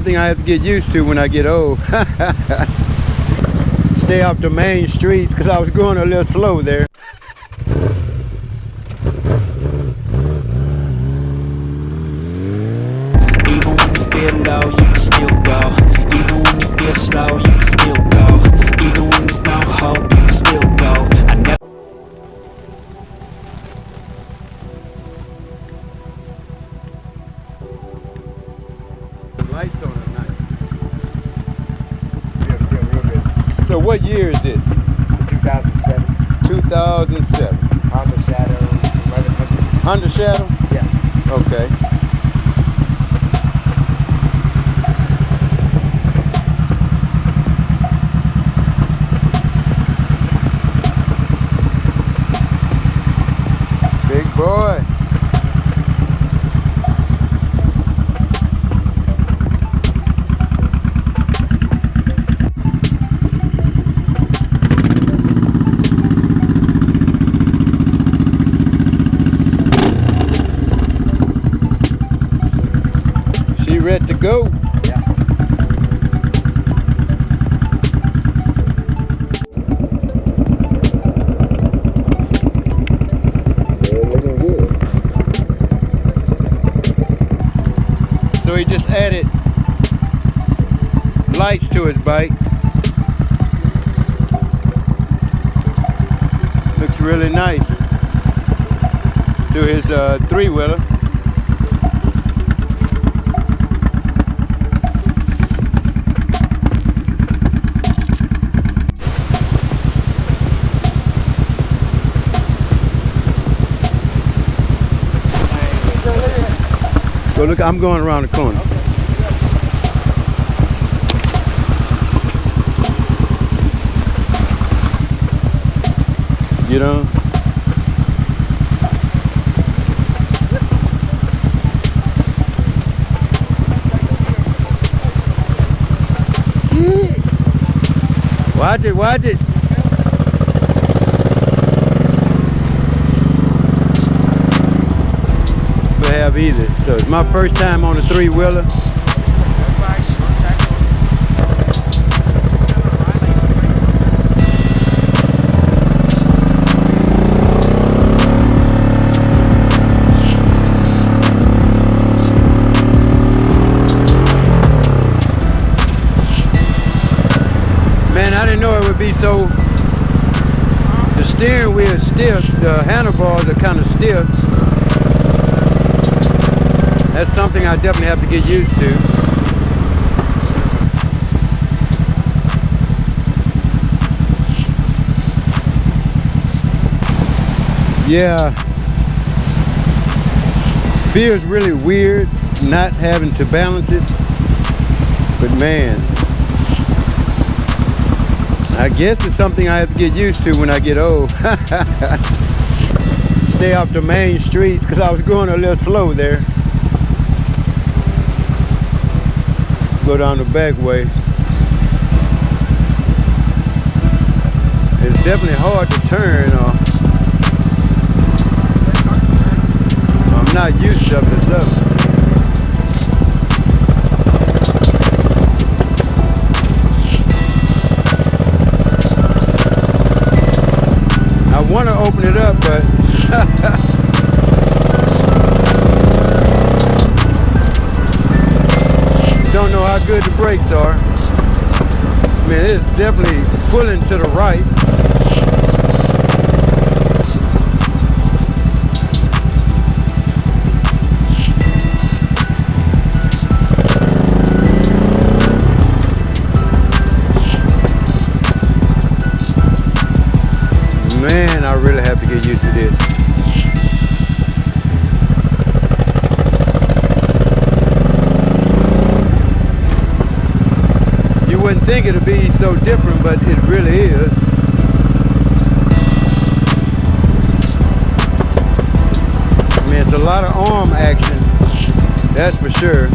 Something I have to get used to when I get old. Stay off the main streets because I was going a little slow there. Even when you feel low, you can still go. Even when you feel slow, you can still go. Even when there's no hope, you can still go. I never. Lights on at night. Yeah, real good. So what year is this? 2007. 2007. Honda Shadow 1100. Honda Shadow? Yeah. Okay. Big boy. Ready to go. Yeah. Looking good. So he just added lights to his bike. Looks really nice. To his three-wheeler. So look, I'm going around the corner. Get on. Watch it, watch it. Have either. So it's my first time on a three-wheeler. Man, I didn't know it would be so. The steering wheel is stiff, the handlebars are kind of stiff. That's something I definitely have to get used to. Yeah. Feels really weird not having to balance it. But man, I guess it's something I have to get used to when I get old. Stay off the main streets because I was going a little slow there. Go down the back way. It's definitely hard to turn. I'm not used to this up. I want to open it up, but don't know how good the brakes are. Man, it's definitely pulling to the right. Man, I really have to get used to this. You wouldn't think it'd be so different, but it really is. I mean, it's a lot of arm action, that's for sure.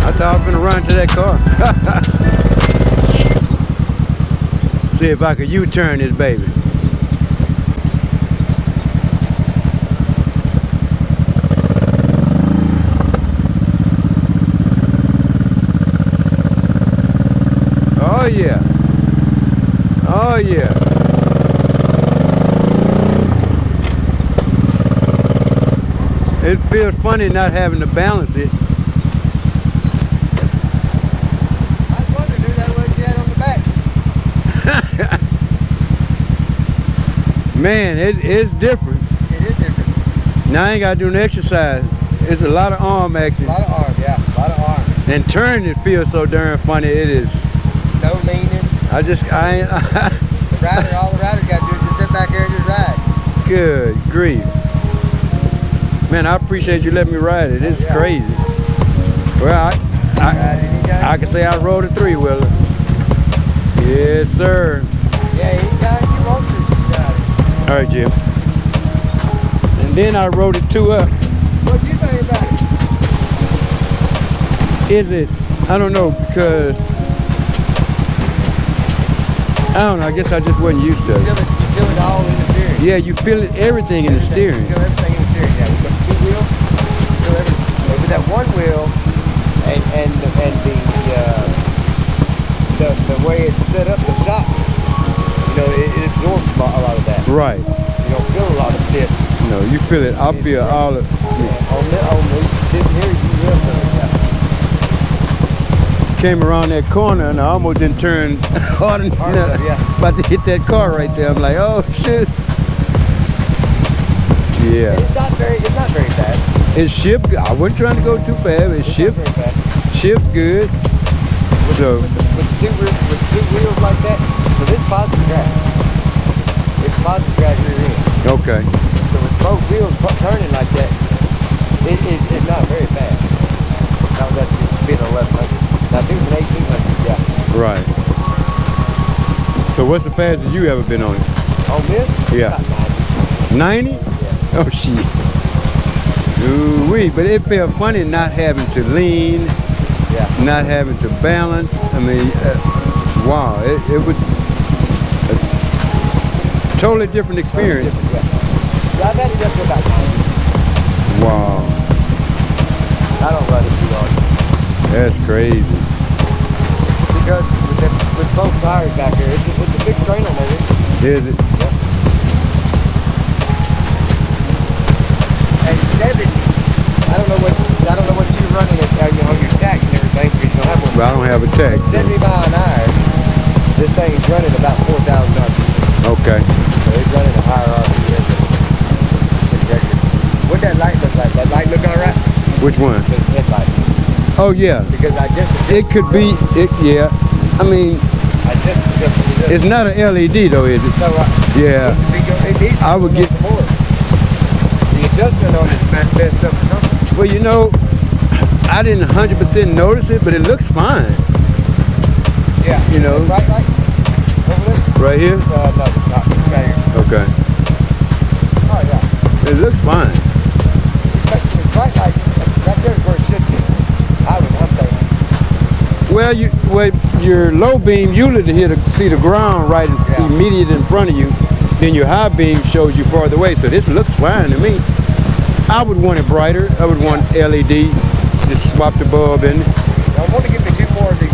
I thought I was gonna run to that car. See if I could U-turn this baby. Oh yeah. Oh yeah. It feels funny not having to balance it. I was wondering who that was you had on the back. Man, it's different. It is different. Now I ain't gotta do an exercise. It's a lot of arm action. A lot of arm, yeah. A lot of arm. And turning it feels so darn funny. It is. No leaning. I ain't. The rider, all the rider got to do is just sit back here and just ride. Good grief. Man, I appreciate you letting me ride it. It's crazy. Well, I can say I rode a 3-wheeler. Yes, sir. Yeah, anytime you want to, ride it. All right, Jim. And then I rode it 2 up. What do you think about it? Is it? I don't know, because I don't know. I guess I just wasn't used to it. You feel it all in the steering. Yeah, you feel it, everything in the steering. You feel everything in the steering. Yeah, with the 2 wheels, you feel everything. But with that 1 wheel and the way it's set up, the shock, you know, it absorbs a lot of that. Right. You don't feel a lot of stiff. No, you feel it. I feel all of. Yeah, on this here, you will feel it. Yeah. Came around that corner and I almost didn't turn hard enough. Yeah. About to hit that car right there. I'm like, oh shit. Yeah. And it's not very fast. It's shipped. I wasn't trying to go too fast. It's shipped. Not very fast. Ships good. So With 2 wheels like that, so this positive drag. It's positive drag rear end. okay. So with both wheels turning like that, it's not very fast. Now that's being 1100. Now if it was an 1800, yeah. Right. So what's the fastest you ever been on it? On this? Yeah. About 90. 90? Yeah. Oh shit. Ooh-wee. But it felt funny not having to lean, Yeah. not having to balance. I mean, wow, it was a totally different experience. Yeah, I've had it up to about 90. Wow, I don't run it too hard. that's crazy. Because with both tires back here, it's a big strain on there. Is it? And 7, I don't know what you're running on your tax and everything, because you don't have one. Well, I don't have a tag. 70 mile an hour, this thing is running about 4,000 RPM. Okay. So it's running a higher RPM than regular. What'd that light look like? That light look alright? Which one? The headlight. Oh yeah. Because I just It could be. Yeah. I mean, adjusted it's not an LED though, is it? So, Yeah. it needs I would get. more. The adjustment on this best up the company. Well, you know, I didn't 100% notice it, but it looks fine. Yeah. You know. The bright light over there? Right here. No, it's not. It's right here. Okay. Oh yeah. It looks fine. But the bright light right there is where it should be. I'm thinking. Well, your low beam usually to see the ground right immediate in front of you. Then your high beam shows you farther away. So this looks fine to me. I would want it brighter. I would want LED. Just swap the bulb in. I want to give me 2 more of these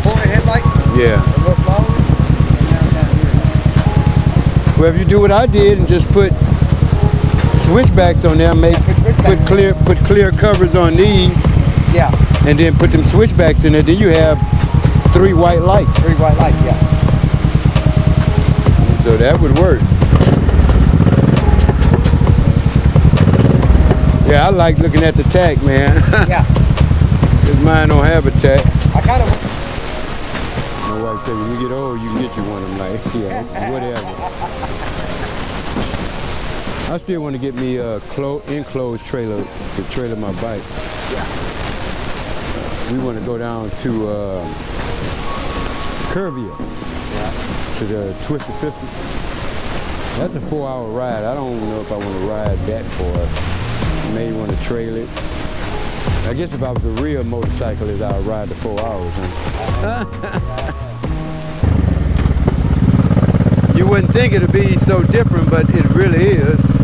bullet headlights. Yeah. A little smaller. Well, if you do what I did and just put switchbacks on there, put clear covers on these, Yeah. and then put them switchbacks in there, then you have 3 white lights. 3 white lights. Yeah. So that would work. Yeah, I like looking at the tack, man. Yeah. Because mine don't have a tack. I kind of. My wife said when you get old, you can get you one. I'm like, yeah, whatever. I still want to get me a enclosed trailer to trailer my bike. Yeah. We want to go down to Curvia, to the Twisted Sisters. That's a 4-hour ride. I don't know if I want to ride that far. I may want to trail it. I guess if I was a real motorcyclist, I'd ride the 4 hours. Huh? You wouldn't think it'd be so different, but it really is.